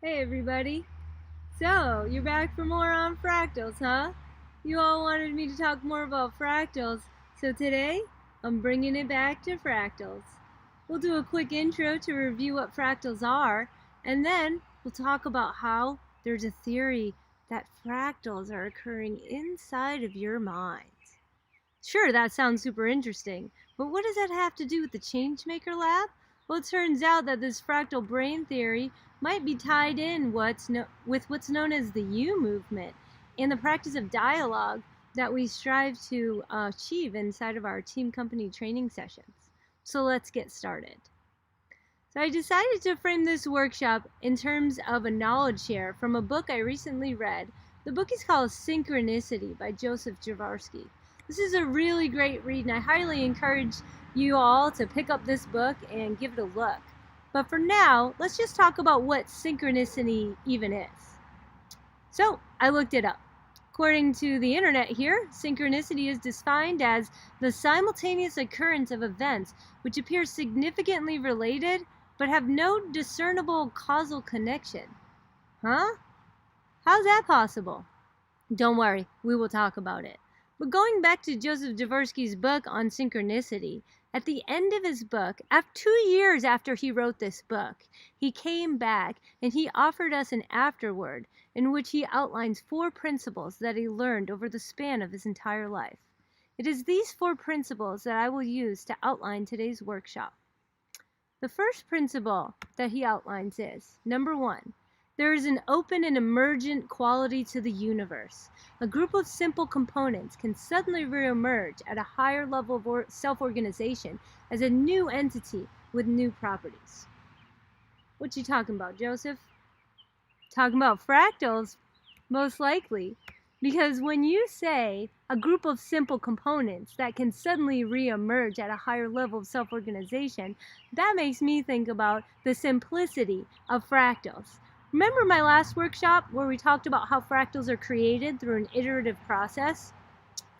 Hey everybody! So, you're back for more on fractals, huh? You all wanted me to talk more about fractals, so today I'm bringing it back to fractals. We'll do a quick intro to review what fractals are, and then we'll talk about how there's a theory that fractals are occurring inside of your mind. Sure, that sounds super interesting, but what does that have to do with the Changemaker Lab? Well, it turns out that this fractal brain theory might be tied in with what's known as the U movement and the practice of dialogue that we strive to achieve inside of our team company training sessions. So let's get started. So I decided to frame this workshop in terms of a knowledge share from a book I recently read. The book is called Synchronicity by Jaworski. This is a really great read, and I highly encourage you all to pick up this book and give it a look. But for now, let's just talk about what synchronicity even is. So I looked it up. According to the internet here, synchronicity is defined as the simultaneous occurrence of events which appear significantly related but have no discernible causal connection. Huh? How's that possible? Don't worry, we will talk about it. But going back to Joseph Jaworski's book on synchronicity, at the end of his book, after 2 years after he wrote this book, he came back and he offered us an afterword in which he outlines 4 principles that he learned over the span of his entire life. It is these 4 principles that I will use to outline today's workshop. The first principle that he outlines is, number 1, there is an open and emergent quality to the universe. A group of simple components can suddenly reemerge at a higher level of self-organization as a new entity with new properties. What you talking about, Joseph? Talking about fractals, most likely. Because when you say a group of simple components that can suddenly reemerge at a higher level of self-organization, that makes me think about the simplicity of fractals. Remember my last workshop where we talked about how fractals are created through an iterative process?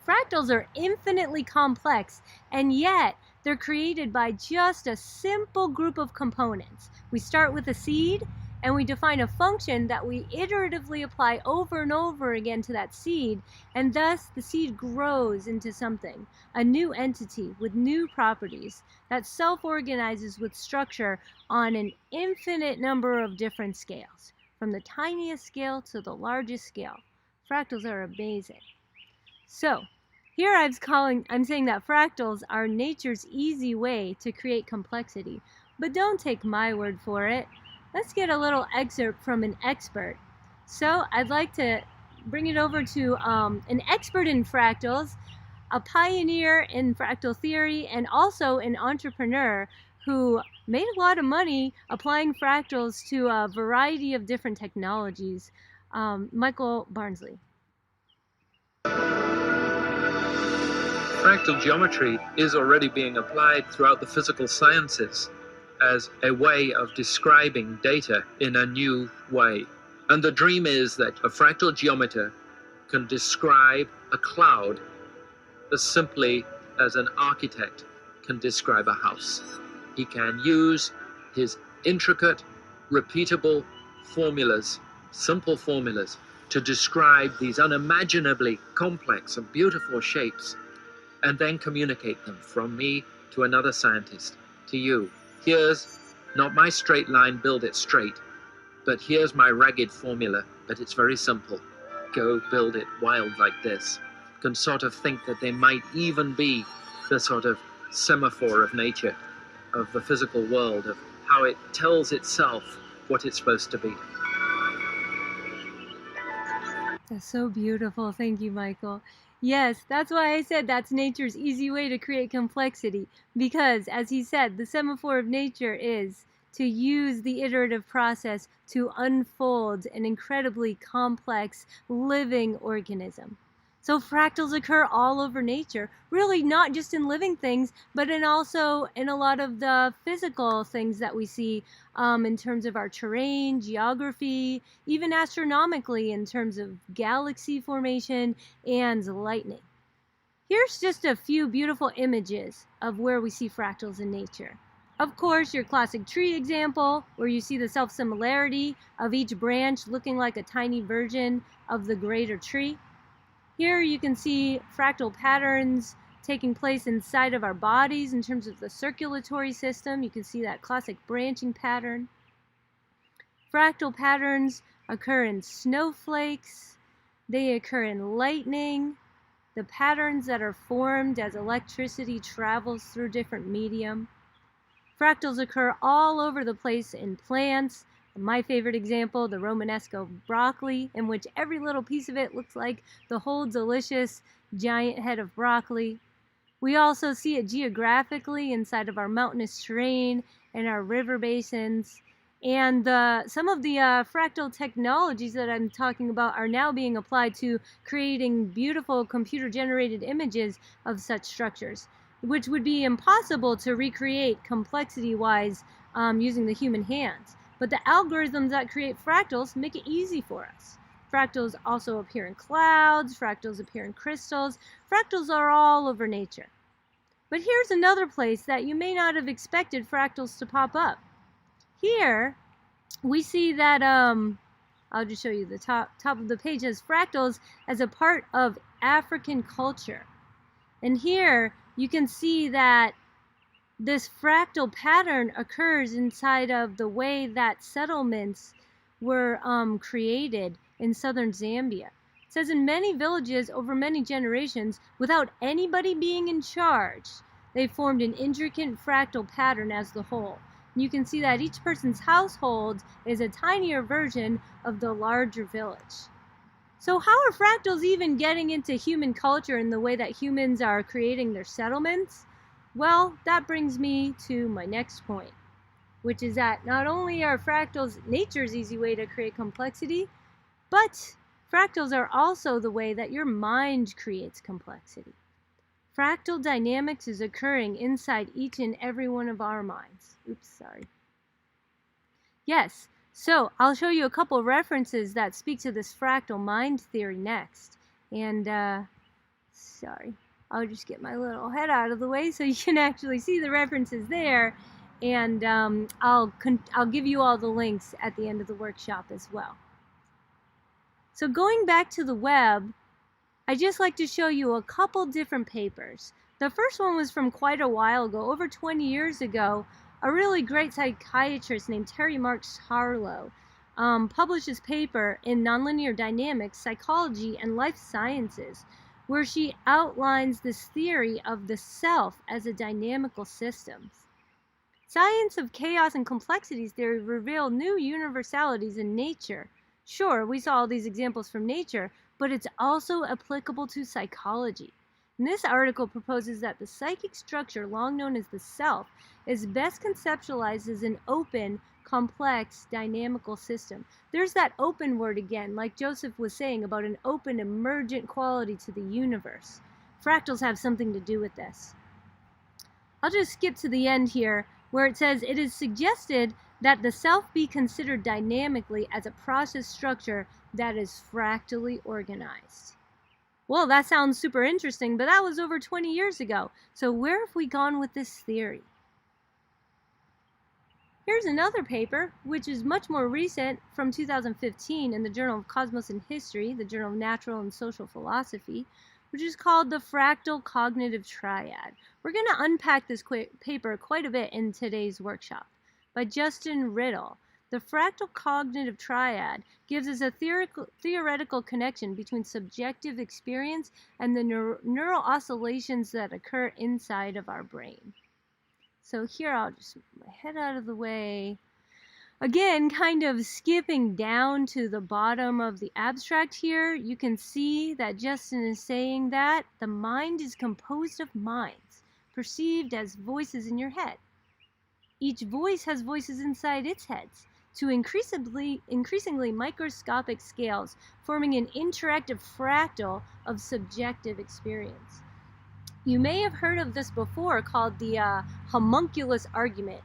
Fractals are infinitely complex, and yet they're created by just a simple group of components. We start with a seed, and we define a function that we iteratively apply over and over again to that seed, and thus the seed grows into something, a new entity with new properties that self-organizes with structure on an infinite number of different scales, from the tiniest scale to the largest scale. Fractals are amazing. So, here I'm saying that fractals are nature's easy way to create complexity, but don't take my word for it. Let's get a little excerpt from an expert. So I'd like to bring it over to an expert in fractals, a pioneer in fractal theory, and also an entrepreneur who made a lot of money applying fractals to a variety of different technologies. Michael Barnsley. Fractal geometry is already being applied throughout the physical sciences as a way of describing data in a new way. And the dream is that a fractal geometer can describe a cloud as simply as an architect can describe a house. He can use his intricate, repeatable formulas, simple formulas, to describe these unimaginably complex and beautiful shapes, and then communicate them from me to another scientist, to you. Here's not my straight line, build it straight, but here's my ragged formula, but it's very simple. Go build it wild like this. Can sort of think that they might even be the sort of semaphore of nature, of the physical world, of how it tells itself what it's supposed to be. That's so beautiful. Thank you, Michael. Yes, that's why I said that's nature's easy way to create complexity. Because, as he said, the semaphore of nature is to use the iterative process to unfold an incredibly complex living organism. So fractals occur all over nature, really not just in living things, but also in a lot of the physical things that we see in terms of our terrain, geography, even astronomically in terms of galaxy formation and lightning. Here's just a few beautiful images of where we see fractals in nature. Of course, your classic tree example, where you see the self-similarity of each branch looking like a tiny version of the greater tree. Here you can see fractal patterns taking place inside of our bodies in terms of the circulatory system. You can see that classic branching pattern. Fractal patterns occur in snowflakes. They occur in lightning. The patterns that are formed as electricity travels through different medium. Fractals occur all over the place in plants. My favorite example, the Romanesco broccoli, in which every little piece of it looks like the whole delicious giant head of broccoli. We also see it geographically inside of our mountainous terrain and our river basins. And some of the fractal technologies that I'm talking about are now being applied to creating beautiful computer-generated images of such structures, which would be impossible to recreate complexity-wise using the human hands. But the algorithms that create fractals make it easy for us. Fractals also appear in clouds, fractals appear in crystals. Fractals are all over nature. But here's another place that you may not have expected fractals to pop up. Here, we see that, I'll just show you the top of the page as fractals as a part of African culture. And here, you can see that this fractal pattern occurs inside of the way that settlements were created in southern Zambia. It says in many villages over many generations, without anybody being in charge, they formed an intricate fractal pattern as the whole. And you can see that each person's household is a tinier version of the larger village. So how are fractals even getting into human culture in the way that humans are creating their settlements? Well, that brings me to my next point, which is that not only are fractals nature's easy way to create complexity, but fractals are also the way that your mind creates complexity. Fractal dynamics is occurring inside each and every one of our minds. Oops, sorry. Yes, so I'll show you a couple references that speak to this fractal mind theory next. And, sorry, I'll just get my little head out of the way so you can actually see the references there. And I'll give you all the links at the end of the workshop as well. So going back to the web, I'd just like to show you a couple different papers. The first one was from quite a while ago, over 20 years ago. A really great psychiatrist named Terry Marks Harlow published this paper in Nonlinear Dynamics, Psychology, and Life Sciences, where she outlines this theory of the self as a dynamical system. Science of chaos and complexities theory revealed new universalities in nature. Sure, we saw all these examples from nature, but it's also applicable to psychology. And this article proposes that the psychic structure, long known as the self, is best conceptualized as an open, complex, dynamical system. There's that open word again, like Joseph was saying about an open, emergent quality to the universe. Fractals have something to do with this. I'll just skip to the end here, where it says, it is suggested that the self be considered dynamically as a process structure that is fractally organized. Well, that sounds super interesting, but that was over 20 years ago. So where have we gone with this theory? Here's another paper, which is much more recent, from 2015 in the Journal of Cosmos and History, the Journal of Natural and Social Philosophy, which is called the Fractal Cognitive Triad. We're going to unpack this paper quite a bit in today's workshop. By Justin Riddle. The fractal cognitive triad gives us a theoretical connection between subjective experience and the neural oscillations that occur inside of our brain. So here I'll just move my head out of the way. Again, kind of skipping down to the bottom of the abstract here, you can see that Justin is saying that the mind is composed of minds, perceived as voices in your head. Each voice has voices inside its heads to increasingly microscopic scales, forming an interactive fractal of subjective experience. You may have heard of this before, called the Homunculus Argument,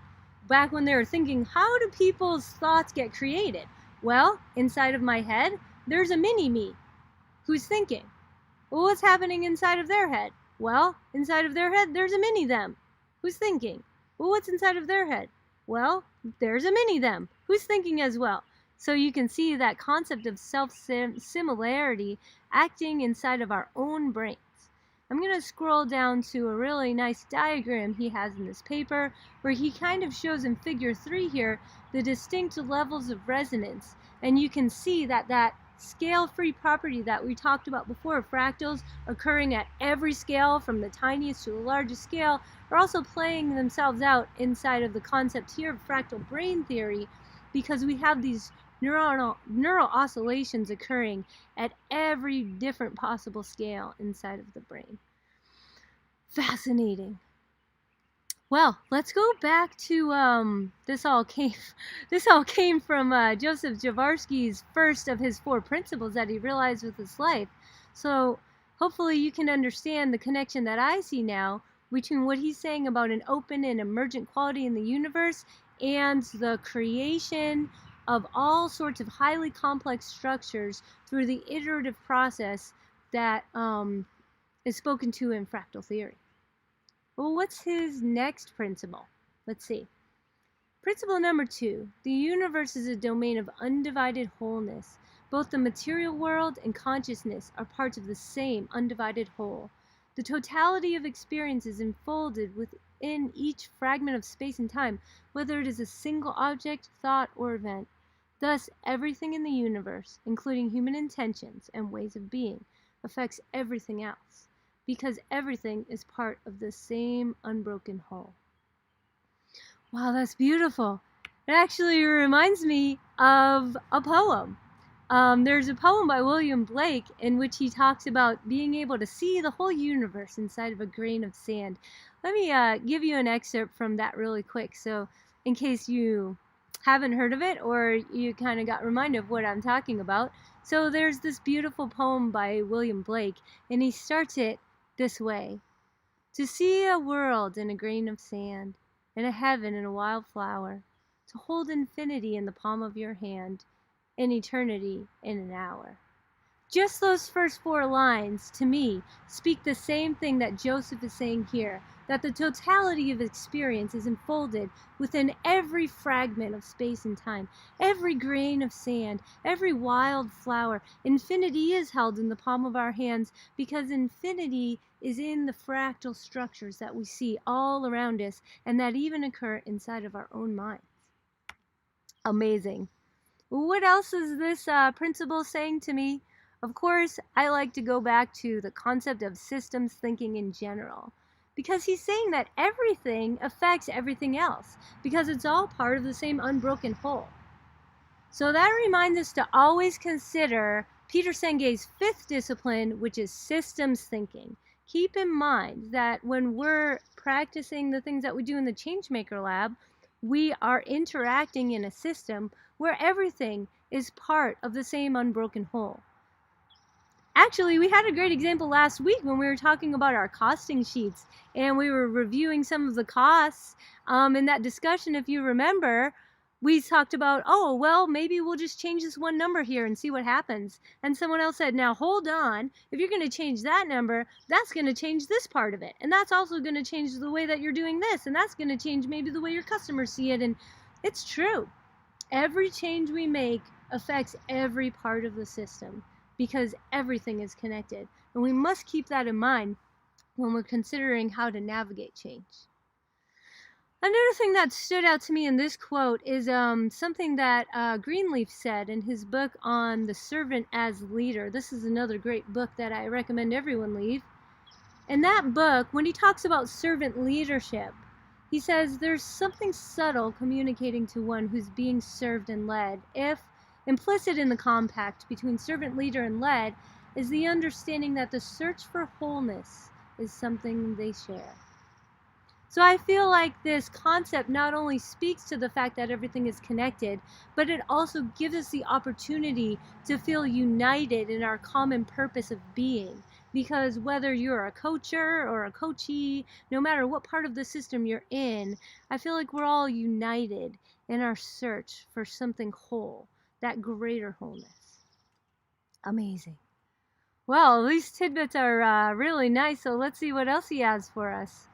back when they were thinking, how do people's thoughts get created? Well, inside of my head, there's a mini-me who's thinking. Well, what's happening inside of their head? Well, inside of their head, there's a mini-them who's thinking. Well, what's inside of their head? Well, there's a mini-them who's thinking as well. So you can see that concept of self-similarity acting inside of our own brains. I'm going to scroll down to a really nice diagram he has in this paper where he kind of shows in figure 3 here the distinct levels of resonance. And you can see that that scale-free property that we talked about before, fractals occurring at every scale from the tiniest to the largest scale, are also playing themselves out inside of the concept here of fractal brain theory, because we have these neural oscillations occurring at every different possible scale inside of the brain. Fascinating. Well, let's go back to this all came from Joseph Jaworski's first of his 4 principles that he realized with his life. So hopefully you can understand the connection that I see now between what he's saying about an open and emergent quality in the universe and the creation of all sorts of highly complex structures through the iterative process that is spoken to in fractal theory. Well, what's his next principle? Let's see. Principle number 2. The universe is a domain of undivided wholeness. Both the material world and consciousness are parts of the same undivided whole. The totality of experience is enfolded within each fragment of space and time, whether it is a single object, thought, or event. Thus, everything in the universe, including human intentions and ways of being, affects everything else, because everything is part of the same unbroken whole. Wow, that's beautiful. It actually reminds me of a poem. There's a poem by William Blake in which he talks about being able to see the whole universe inside of a grain of sand. Let me give you an excerpt from that really quick, so in case you haven't heard of it or you kind of got reminded of what I'm talking about. So there's this beautiful poem by William Blake, and he starts it this way. To see a world in a grain of sand, and a heaven in a wild flower, to hold infinity in the palm of your hand, and eternity in an hour. Just those first 4 lines, to me, speak the same thing that Joseph is saying here, that the totality of experience is enfolded within every fragment of space and time, every grain of sand, every wild flower. Infinity is held in the palm of our hands because infinity is in the fractal structures that we see all around us and that even occur inside of our own minds. Amazing. What else is this principle saying to me? Of course, I like to go back to the concept of systems thinking in general, because he's saying that everything affects everything else, because it's all part of the same unbroken whole. So that reminds us to always consider Peter Senge's 5th discipline, which is systems thinking. Keep in mind that when we're practicing the things that we do in the Changemaker Lab, we are interacting in a system where everything is part of the same unbroken whole. Actually, we had a great example last week when we were talking about our costing sheets and we were reviewing some of the costs. In that discussion, if you remember, we talked about, oh, well, maybe we'll just change this one number here and see what happens. And someone else said, now hold on, if you're going to change that number, that's going to change this part of it. And that's also going to change the way that you're doing this. And that's going to change maybe the way your customers see it. And it's true. Every change we make affects every part of the system, because everything is connected. And we must keep that in mind when we're considering how to navigate change. Another thing that stood out to me in this quote is something that Greenleaf said in his book on the servant as leader. This is another great book that I recommend everyone read. In that book, when he talks about servant leadership, he says there's something subtle communicating to one who's being served and led if implicit in the compact between servant leader and led is the understanding that the search for wholeness is something they share. So I feel like this concept not only speaks to the fact that everything is connected, but it also gives us the opportunity to feel united in our common purpose of being. Because whether you're a coacher or a coachee, no matter what part of the system you're in, I feel like we're all united in our search for something whole, that greater wholeness. Amazing. Well, these tidbits are really nice, so let's see what else he has for us.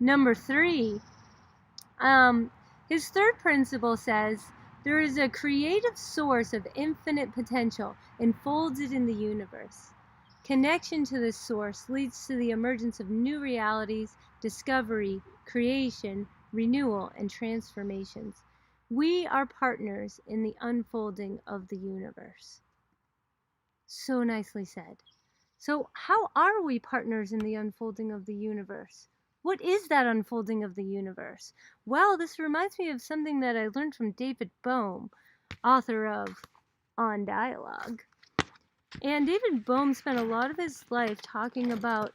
Number 3, His third principle says, there is a creative source of infinite potential enfolded in the universe. Connection to this source leads to the emergence of new realities, discovery, creation, renewal, and transformations. We are partners in the unfolding of the universe. So nicely said. So how are we partners in the unfolding of the universe? What is that unfolding of the universe? Well, this reminds me of something that I learned from David Bohm, author of On Dialogue. And David Bohm spent a lot of his life talking about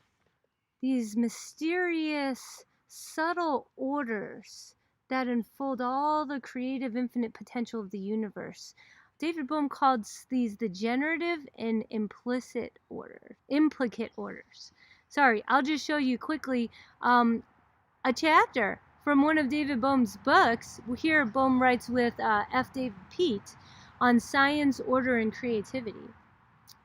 these mysterious, subtle orders that unfold all the creative, infinite potential of the universe. David Bohm called these the generative and implicate orders. Sorry, I'll just show you quickly a chapter from one of David Bohm's books. Here Bohm writes with F. David Peat on science, order, and creativity.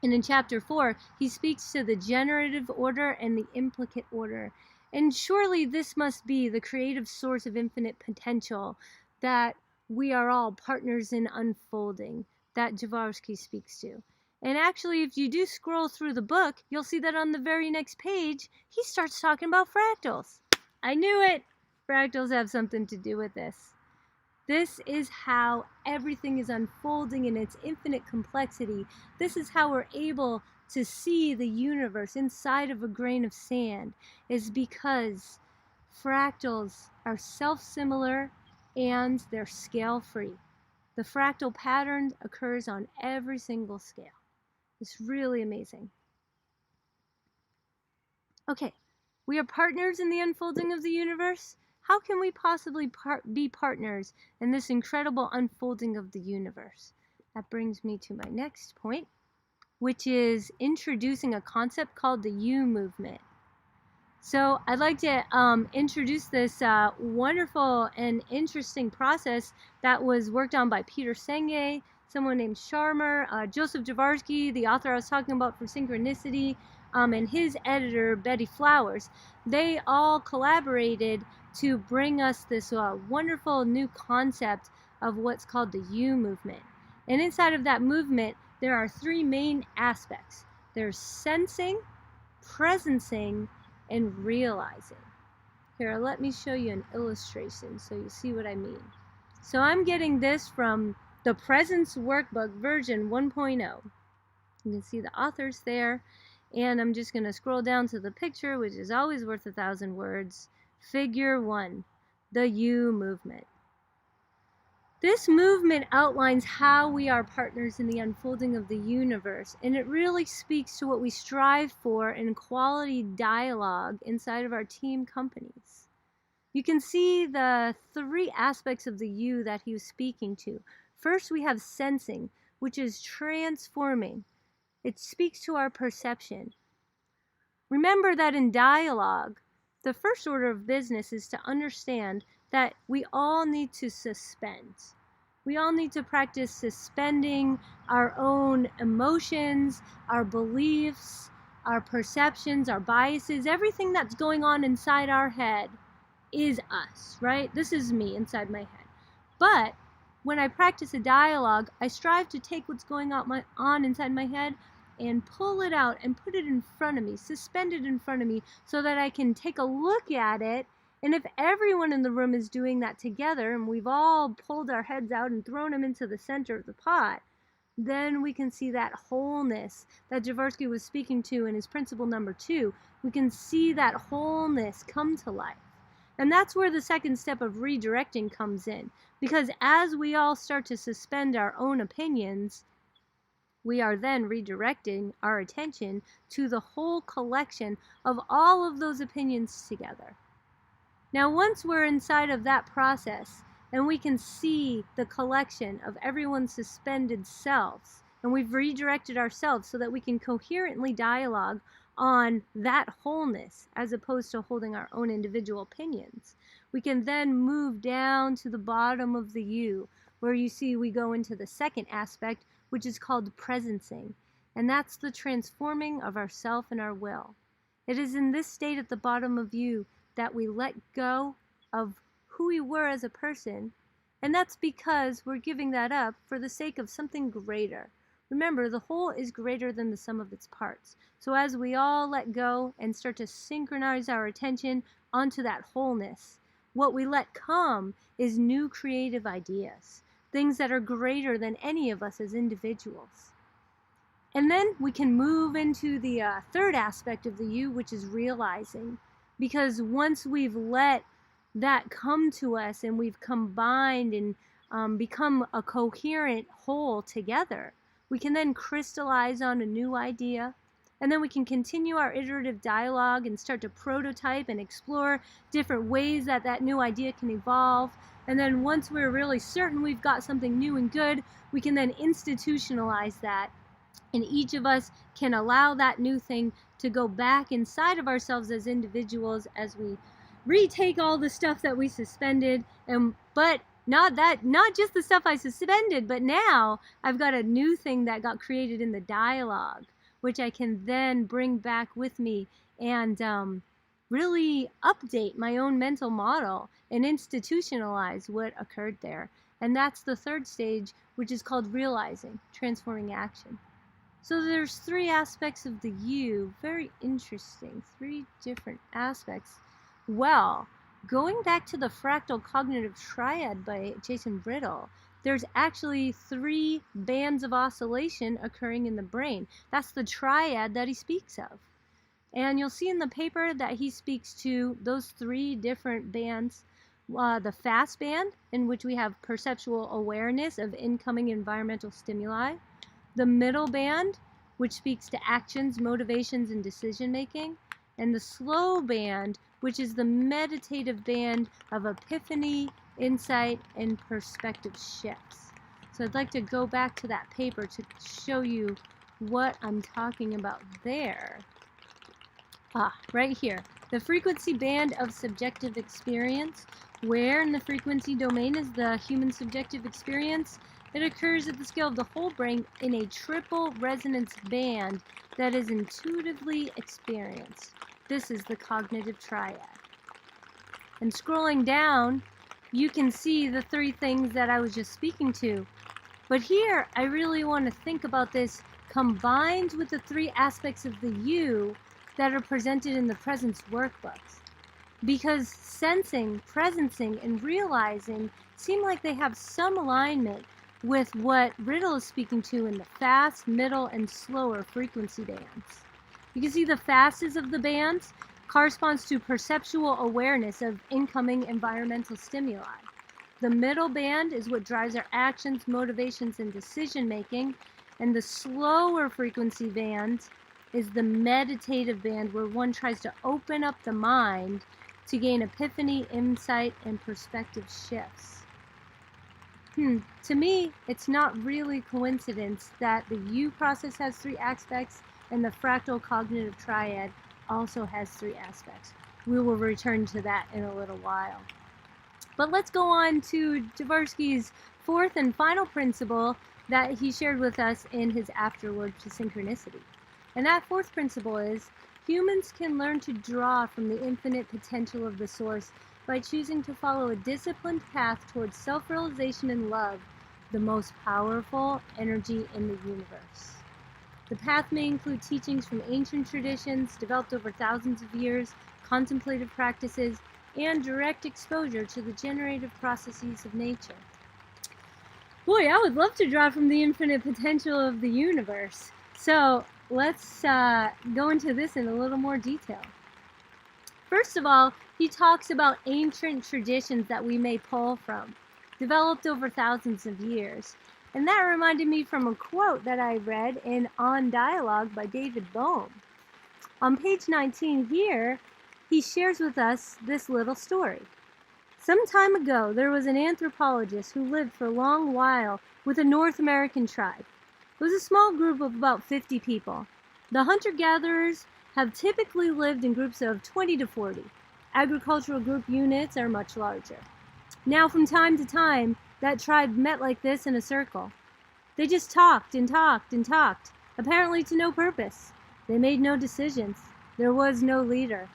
And in chapter 4, he speaks to the generative order and the implicate order. And surely this must be the creative source of infinite potential that we are all partners in unfolding, that Jaworski speaks to. And actually, if you do scroll through the book, you'll see that on the very next page, he starts talking about fractals. I knew it! Fractals have something to do with this. This is how everything is unfolding in its infinite complexity. This is how we're able to see the universe inside of a grain of sand, is because fractals are self-similar and they're scale-free. The fractal pattern occurs on every single scale. It's really amazing. Okay, we are partners in the unfolding of the universe. How can we possibly be partners in this incredible unfolding of the universe? That brings me to my next point, which is introducing a concept called the U movement. So I'd like to introduce this wonderful and interesting process that was worked on by Peter Senge, someone named Sharma, Joseph Jaworski, the author I was talking about for Synchronicity, and his editor, Betty Flowers. They all collaborated to bring us this wonderful new concept of what's called the U movement. And inside of that movement, there are three main aspects. There's sensing, presencing, and realizing. Here, let me show you an illustration so you see what I mean. So I'm getting this from the Presence Workbook version 1.0. You can see the authors there, and I'm just going to scroll down to the picture, which is always worth 1,000 words. Figure 1, the U movement. This movement outlines how we are partners in the unfolding of the universe, and it really speaks to what we strive for in quality dialogue inside of our team companies. You can see the three aspects of the U that he was speaking to. First, we have sensing, which is transforming. It speaks to our perception. Remember that in dialogue, the first order of business is to understand that we all need to suspend. We all need to practice suspending our own emotions, our beliefs, our perceptions, our biases, everything that's going on inside our head is us, right? This is me inside my head. But when I practice a dialogue, I strive to take what's going on inside my head and pull it out and put it in front of me, suspend it in front of me, so that I can take a look at it. And if everyone in the room is doing that together, and we've all pulled our heads out and thrown them into the center of the pot, then we can see that wholeness that Jaworski was speaking to in his principle number 2. We can see that wholeness come to life. And that's where the second step of redirecting comes in. Because as we all start to suspend our own opinions, we are then redirecting our attention to the whole collection of all of those opinions together. Now, once we're inside of that process and we can see the collection of everyone's suspended selves, and we've redirected ourselves so that we can coherently dialogue on that wholeness as opposed to holding our own individual opinions, we can then move down to the bottom of the U, where you see we go into the second aspect, which is called presencing, and that's the transforming of ourself and our will. It is in this state at the bottom of U that we let go of who who we were as a person, and that's because we're giving that up for the sake of something greater. Remember, the whole is greater than the sum of its parts. So as we all let go and start to synchronize our attention onto that wholeness, what we let come is new creative ideas, things that are greater than any of us as individuals. And then we can move into the third aspect of the you, which is realizing. Because once we've let that come to us and we've combined and become a coherent whole together, we can then crystallize on a new idea, and then we can continue our iterative dialogue and start to prototype and explore different ways that that new idea can evolve. And then once we're really certain we've got something new and good, we can then institutionalize that. And each of us can allow that new thing to go back inside of ourselves as individuals as we retake all the stuff that we suspended, but not just the stuff I suspended, but now I've got a new thing that got created in the dialogue, which I can then bring back with me and really update my own mental model and institutionalize what occurred there. And that's the third stage, which is called realizing, transforming action. So there's three aspects of the you, very interesting, three different aspects. Well, going back to the Fractal Cognitive Triad by Jason Riddle, there's actually three bands of oscillation occurring in the brain. That's the triad that he speaks of. And you'll see in the paper that he speaks to those three different bands. The fast band, in which we have perceptual awareness of incoming environmental stimuli. The middle band, which speaks to actions, motivations, and decision making. And the slow band, which is the meditative band of epiphany, insight, and perspective shifts. So I'd like to go back to that paper to show you what I'm talking about there. Right here. The frequency band of subjective experience. Where in the frequency domain is the human subjective experience? It occurs at the scale of the whole brain in a triple resonance band that is intuitively experienced. This is the cognitive triad. And scrolling down, you can see the three things that I was just speaking to. But here, I really want to think about this combined with the three aspects of the you that are presented in the presence workbooks. Because sensing, presencing, and realizing seem like they have some alignment with what Riddle is speaking to in the fast, middle, and slower frequency bands. You can see the fastest of the bands corresponds to perceptual awareness of incoming environmental stimuli. The middle band is what drives our actions, motivations, and decision making. And the slower frequency band is the meditative band, where one tries to open up the mind to gain epiphany, insight, and perspective shifts. To me, it's not really coincidence that the you process has three aspects and the fractal cognitive triad also has three aspects. We will return to that in a little while. But let's go on to Jaworski's fourth and final principle that he shared with us in his afterword to synchronicity. And that fourth principle is, humans can learn to draw from the infinite potential of the source by choosing to follow a disciplined path towards self-realization and love, the most powerful energy in the universe. The path may include teachings from ancient traditions developed over thousands of years, contemplative practices, and direct exposure to the generative processes of nature. Boy, I would love to draw from the infinite potential of the universe. So let's go into this in a little more detail. First of all, he talks about ancient traditions that we may pull from, developed over thousands of years. And that reminded me from a quote that I read in On Dialogue by David Bohm. On page 19 here, he shares with us this little story. Some time ago, there was an anthropologist who lived for a long while with a North American tribe. It was a small group of about 50 people. The hunter-gatherers have typically lived in groups of 20 to 40. Agricultural group units are much larger. Now, from time to time, that tribe met like this in a circle. They just talked and talked and talked, apparently to no purpose. They made no decisions. There was no leader,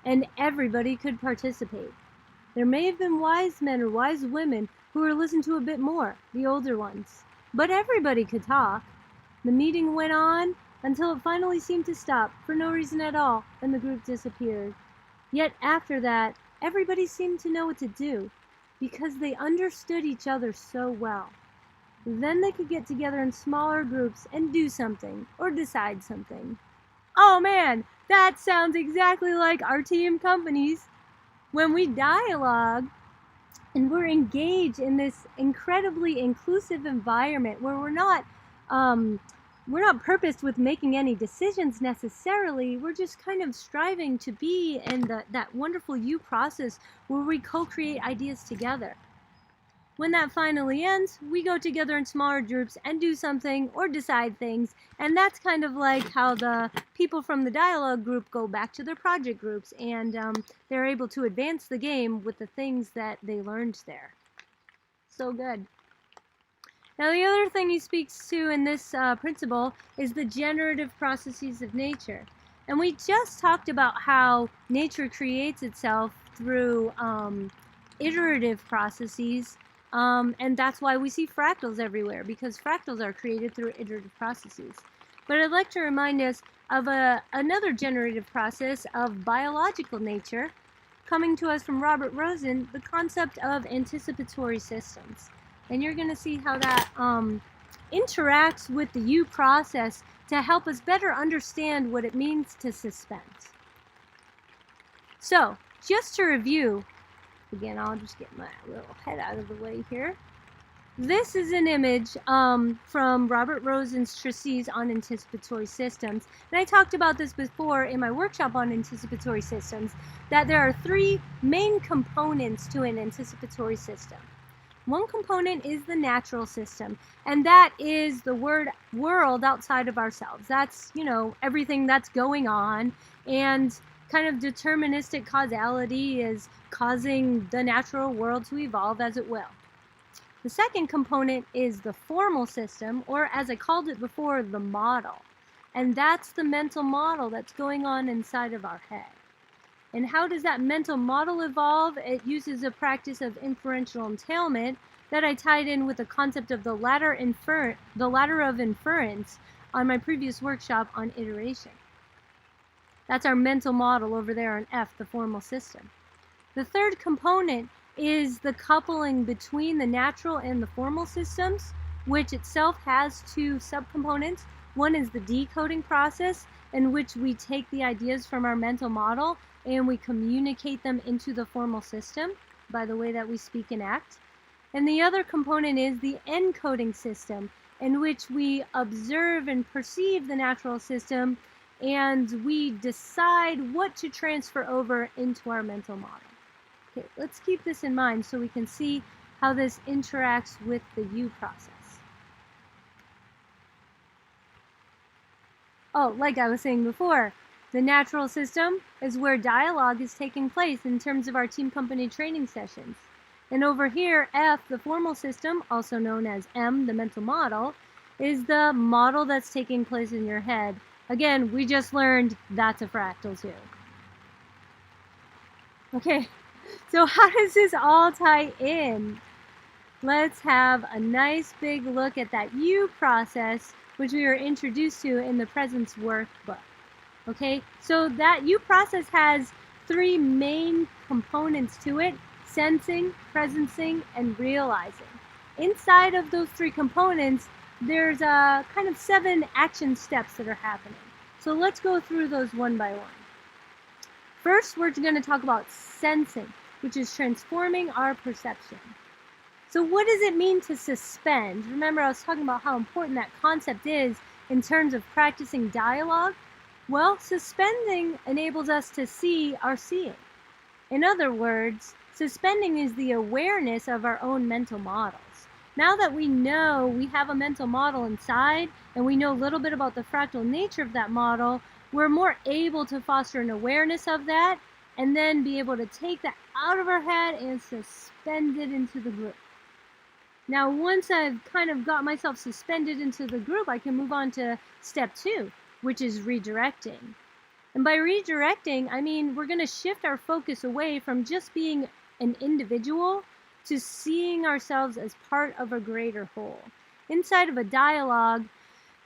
and everybody could participate. There may have been wise men or wise women who were listened to a bit more, the older ones. But everybody could talk. The meeting went on until it finally seemed to stop for no reason at all, and the group disappeared. Yet after that, everybody seemed to know what to do, because they understood each other so well. Then they could get together in smaller groups and do something, or decide something. Oh man, that sounds exactly like our team companies. When we dialogue and we're engaged in this incredibly inclusive environment where we're not purposed with making any decisions necessarily, we're just kind of striving to be in that wonderful you process where we co-create ideas together. When that finally ends, we go together in smaller groups and do something or decide things, and that's kind of like how the people from the dialogue group go back to their project groups, and they're able to advance the game with the things that they learned there. So good. Now the other thing he speaks to in this principle is the generative processes of nature. And we just talked about how nature creates itself through iterative processes. And that's why we see fractals everywhere, because fractals are created through iterative processes. But I'd like to remind us of another generative process of biological nature coming to us from Robert Rosen, the concept of anticipatory systems. And you're going to see how that interacts with the you process to help us better understand what it means to suspend. So, just to review, again, I'll just get my little head out of the way here. This is an image from Robert Rosen's treatise on anticipatory systems. And I talked about this before in my workshop on anticipatory systems, that there are three main components to an anticipatory system. One component is the natural system, and that is the world outside of ourselves. That's, everything that's going on, and kind of deterministic causality is causing the natural world to evolve as it will. The second component is the formal system, or as I called it before, the model. And that's the mental model that's going on inside of our head. And how does that mental model evolve? It uses a practice of inferential entailment that I tied in with the concept of the ladder of inference on my previous workshop on iteration. That's our mental model over there on F, the formal system. The third component is the coupling between the natural and the formal systems, which itself has two subcomponents. One is the decoding process, in which we take the ideas from our mental model and we communicate them into the formal system by the way that we speak and act. And the other component is the encoding system, in which we observe and perceive the natural system and we decide what to transfer over into our mental model. Okay, let's keep this in mind so we can see how this interacts with the you process. Oh, like I was saying before, the natural system is where dialogue is taking place in terms of our team company training sessions. And over here, F, the formal system, also known as M, the mental model, is the model that's taking place in your head. Again, we just learned that's a fractal too. Okay, so how does this all tie in? Let's have a nice big look at that you process, which we were introduced to in the Presence workbook. Okay, so that you process has three main components to it: sensing, presencing, and realizing. Inside of those three components, there's a kind of 7 action steps that are happening. So let's go through those one by one. First, we're going to talk about sensing, which is transforming our perception. So what does it mean to suspend? Remember, I was talking about how important that concept is in terms of practicing dialogue. Well, suspending enables us to see our seeing. In other words, suspending is the awareness of our own mental models. Now that we know we have a mental model inside, and we know a little bit about the fractal nature of that model, we're more able to foster an awareness of that, and then be able to take that out of our head and suspend it into the group. Now, once I've kind of got myself suspended into the group, I can move on to step 2, which is redirecting. And by redirecting, I mean we're going to shift our focus away from just being an individual to seeing ourselves as part of a greater whole. Inside of a dialogue,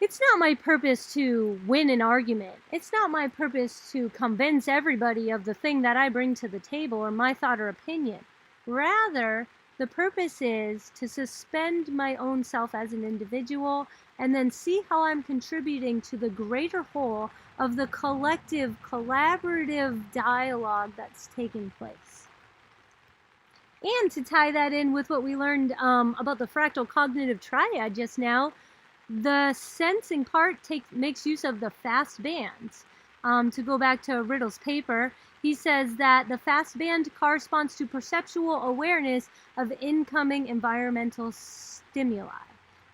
it's not my purpose to win an argument. It's not my purpose to convince everybody of the thing that I bring to the table or my thought or opinion. Rather, the purpose is to suspend my own self as an individual and then see how I'm contributing to the greater whole of the collective, collaborative dialogue that's taking place. And to tie that in with what we learned about the fractal cognitive triad just now, the sensing part makes use of the fast bands. To go back to Riddle's paper, he says that the fast band corresponds to perceptual awareness of incoming environmental stimuli.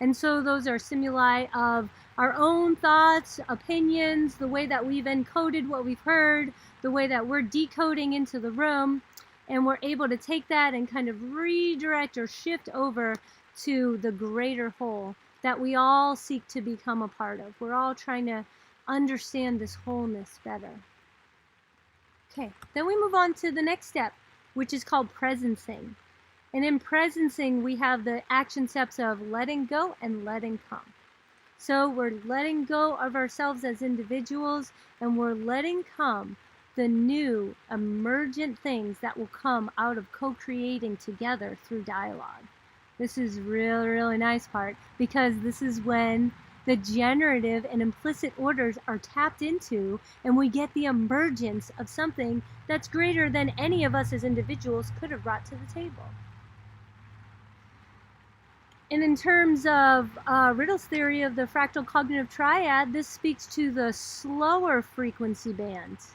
And so those are stimuli of our own thoughts, opinions, the way that we've encoded what we've heard, the way that we're decoding into the room, and we're able to take that and kind of redirect or shift over to the greater whole that we all seek to become a part of. We're all trying to understand this wholeness better. Okay, then we move on to the next step, which is called presencing. And in presencing, we have the action steps of letting go and letting come. So we're letting go of ourselves as individuals, and we're letting come the new emergent things that will come out of co-creating together through dialogue. This is really, really nice part, because this is when the generative and implicit orders are tapped into, and we get the emergence of something that's greater than any of us as individuals could have brought to the table. And in terms of Riddle's theory of the fractal cognitive triad, this speaks to the slower frequency bands.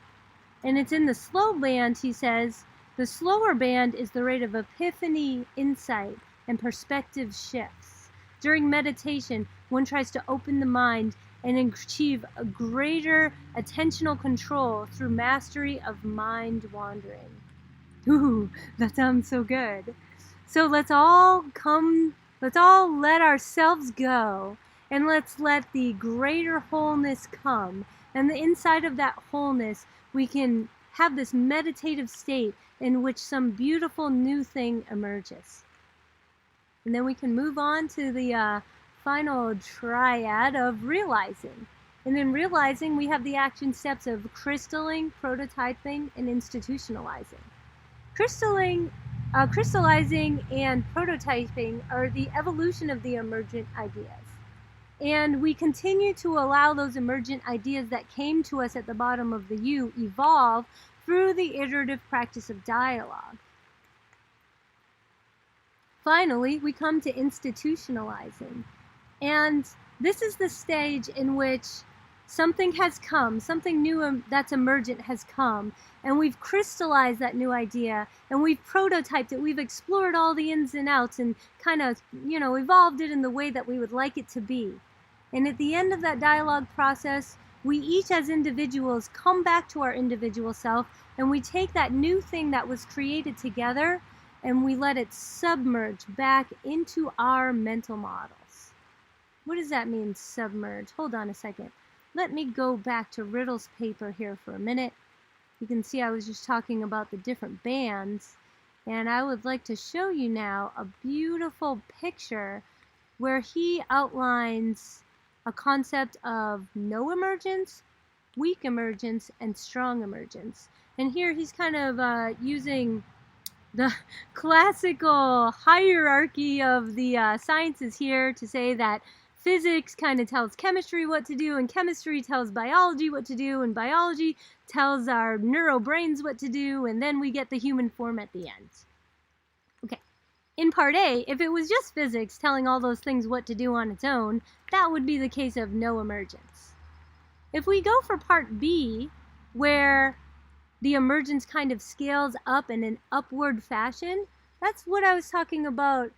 And it's in the slow band, he says, the slower band is the rate of epiphany, insight, and perspective shifts. During meditation, one tries to open the mind and achieve a greater attentional control through mastery of mind wandering. Ooh, that sounds so good. So let's all let ourselves go, and let's let the greater wholeness come. And the inside of that wholeness, we can have this meditative state in which some beautiful new thing emerges. And then we can move on to the final triad of realizing. And in realizing, we have the action steps of crystalling, prototyping, and institutionalizing. Crystallizing and prototyping are the evolution of the emergent ideas. And we continue to allow those emergent ideas that came to us at the bottom of the U evolve through the iterative practice of dialogue. Finally, we come to institutionalizing. And this is the stage in which something has come, something new that's emergent has come, and we've crystallized that new idea, and we've prototyped it, we've explored all the ins and outs, and kind of, evolved it in the way that we would like it to be. And at the end of that dialogue process, we each as individuals come back to our individual self, and we take that new thing that was created together, and we let it submerge back into our mental models. What does that mean, submerge? Hold on a second. Let me go back to Riddle's paper here for a minute. You can see I was just talking about the different bands, and I would like to show you now a beautiful picture where he outlines a concept of no emergence, weak emergence, and strong emergence. And here he's kind of using the classical hierarchy of the sciences here to say that physics kind of tells chemistry what to do, and chemistry tells biology what to do, and biology tells our neurobrains what to do, and then we get the human form at the end. Okay, in part A, if it was just physics telling all those things what to do on its own, that would be the case of no emergence. If we go for part B, where the emergence kind of scales up in an upward fashion, that's what I was talking about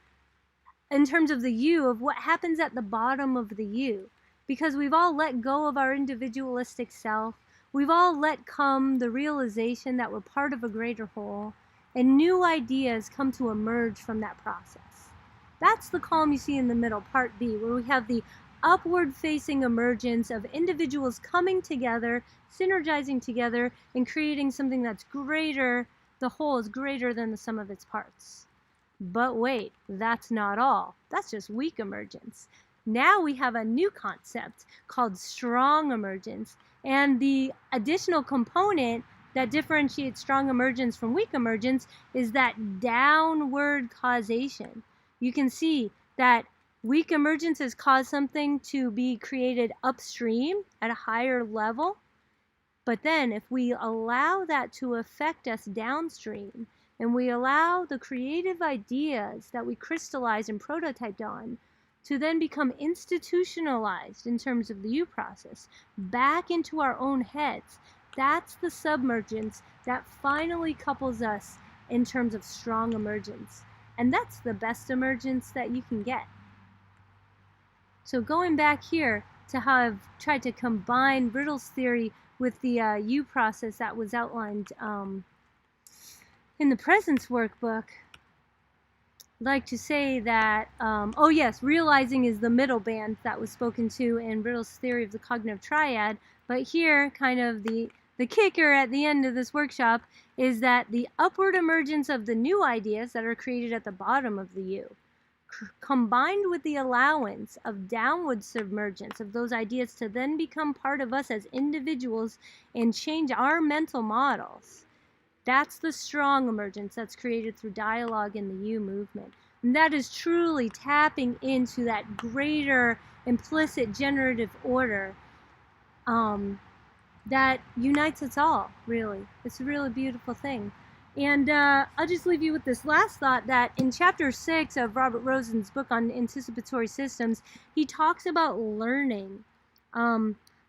in terms of the U, of what happens at the bottom of the U. Because we've all let go of our individualistic self, we've all let come the realization that we're part of a greater whole, and new ideas come to emerge from that process. That's the column you see in the middle, part B, where we have the upward-facing emergence of individuals coming together, synergizing together, and creating something that's greater the whole is greater than the sum of its parts. But wait, that's not all. That's just weak emergence. Now we have a new concept called strong emergence, and the additional component that differentiates strong emergence from weak emergence is that downward causation. You can see that weak emergence has caused something to be created upstream at a higher level, but then if we allow that to affect us downstream, and we allow the creative ideas that we crystallized and prototyped on to then become institutionalized in terms of the U process back into our own heads, that's the submergence that finally couples us in terms of strong emergence. And that's the best emergence that you can get. So going back here to how I've tried to combine Brittle's theory with the U process that was outlined in the Presence workbook, I'd like to say that, oh yes, realizing is the middle band that was spoken to in Brittle's theory of the cognitive triad, but here, kind of the kicker at the end of this workshop is that the upward emergence of the new ideas that are created at the bottom of the U, combined with the allowance of downward submergence of those ideas to then become part of us as individuals and change our mental models, that's the strong emergence that's created through dialogue in the U movement. And that is truly tapping into that greater implicit generative order that unites us all, really. It's a really beautiful thing. And I'll just leave you with this last thought, that in chapter 6 of Robert Rosen's book on anticipatory systems, he talks about learning.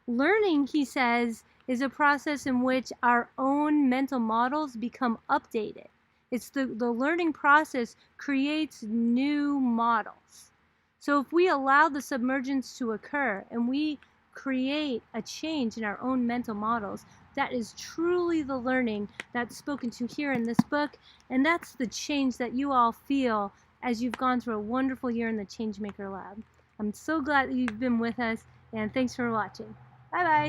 Learning, he says, is a process in which our own mental models become updated. It's the learning process creates new models. So if we allow the submergence to occur and we create a change in our own mental models, that is truly the learning that's spoken to here in this book, and that's the change that you all feel as you've gone through a wonderful year in the Changemaker Lab. I'm so glad that you've been with us, and thanks for watching. Bye-bye.